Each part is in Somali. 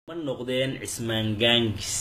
man noqdeen cismaan gaangis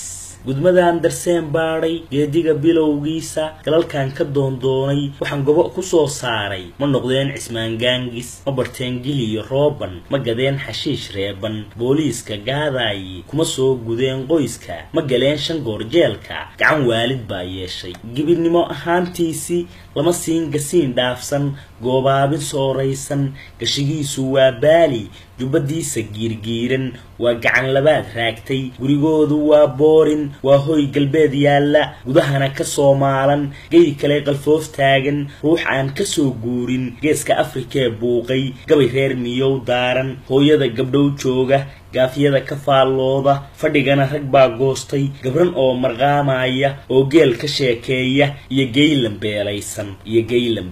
gudmadan darseen baaray geediga bilowgiisa galalkan ka doondoonay waxaan gobo ku soo saaray ma noqdeen cismaan gaangis ma barteen giliyo rooban ma gadeen xashiish reeban booliiska gaaday kuma soo gudeen qoyska ma galeen shan goor jeelka gacan waalid baa yeeshay gibirnimo ahaantiisi lama siin gasiin dhaafsan goobaabin sooraysan gashigiisu waa baali jubadiisa giirgiiran waa gacan labaad raagtay gurigoodu waa boorin waa hoy galbeed yaalla gudahana ka Soomaalian geey kale qalfoof taagan ruux aan ka soo guurin geeska Afrika buuqay gabay reer miyow daaran hooyada gabdhow jooga gaafiyada ka faalooda fadhigana rag baa goostay gabran oo marqaamaya oo geel ka sheekeeya iyo geeylan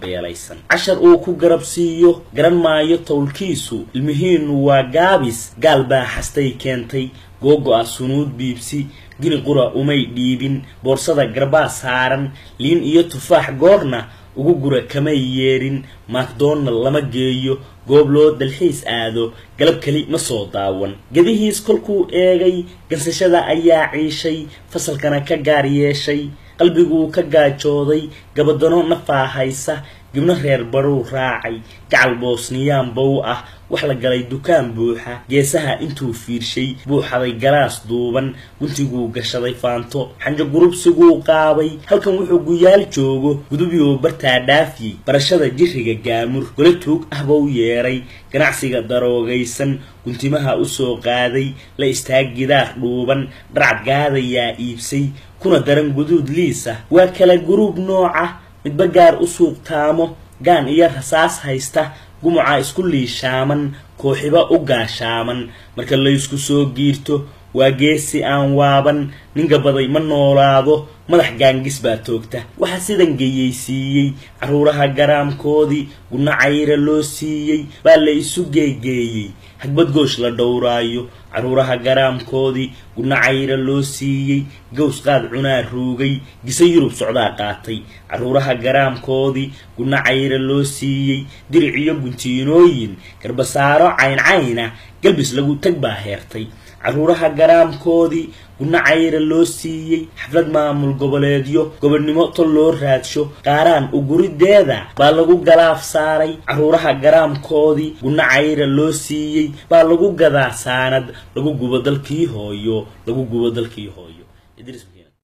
beelaysan cashar uu ku garab siiyo garan maayo tawlkiisu ilmihiinu waa gaabis gaal baa xastay keentay googo sunuud biibsi gini qura umay dhiibin boorsada garbaa saaran liin iyo tufaax goorna ugu gura kama yeerin McDonald lama geeyo goob loo dalxiis aado galab kali ma soo daawan gadihiis kolkuu eegay gansashada ayaa ciishay fasalkana ka gaar yeeshay qalbigu ka gaajooday gabadano nafaahaysa gibna reer baruu raacay gacal Boosniyaan bow ah wax la galay dukaan buuxa geesaha intuu fiirshay buuxaday galaas duuban guntigu gashaday faanto xanjo gurubsigu qaabay halkan wuxuu guyaal joogo gudubiyo bartaa dhaafi barashada jiriga gaamur gole tuug ah buu yeeray ganacsiga daroogaysan guntimaha u soo qaaday la istaagidaar dhuuban darcad gaadaya iibsay kuna daran guduud liisa waa kala group nooca midba gaar u suuq taamo gaan iyo rasaas haysta gumuca isku liishaaman kooxiba u gaashaaman marka la isku soo giirto waa geesi aan waaban ninka baday ma noolaado madax gaangis baa toogta waxa sidan geeyaysiiyay caruuraha garaamkoodii guna cayra loo siiyay baa la isu geeyay hagbad goosh la dhowraayo caruuraha garaamkoodii guna cayra loo siiyay gows qaad cunaa ruugay gisa Yurub socdaa qaatay caruuraha garaamkoodii guna cayra loo siiyay diriciyo guntiinooyin garbasaaro cayna galbis lagu tag baa heertay caruuraha garaamkoodii guna cayra loo siiyay xaflad maamul goboleedyo gobonimo tol loo raadsho qaaraan u gurideeda baa lagu galaaf saaray caruuraha garaamkoodii guna cayra loo siiyay baa lagu gadaa saanad lagu gubo dalkii hooyo Idris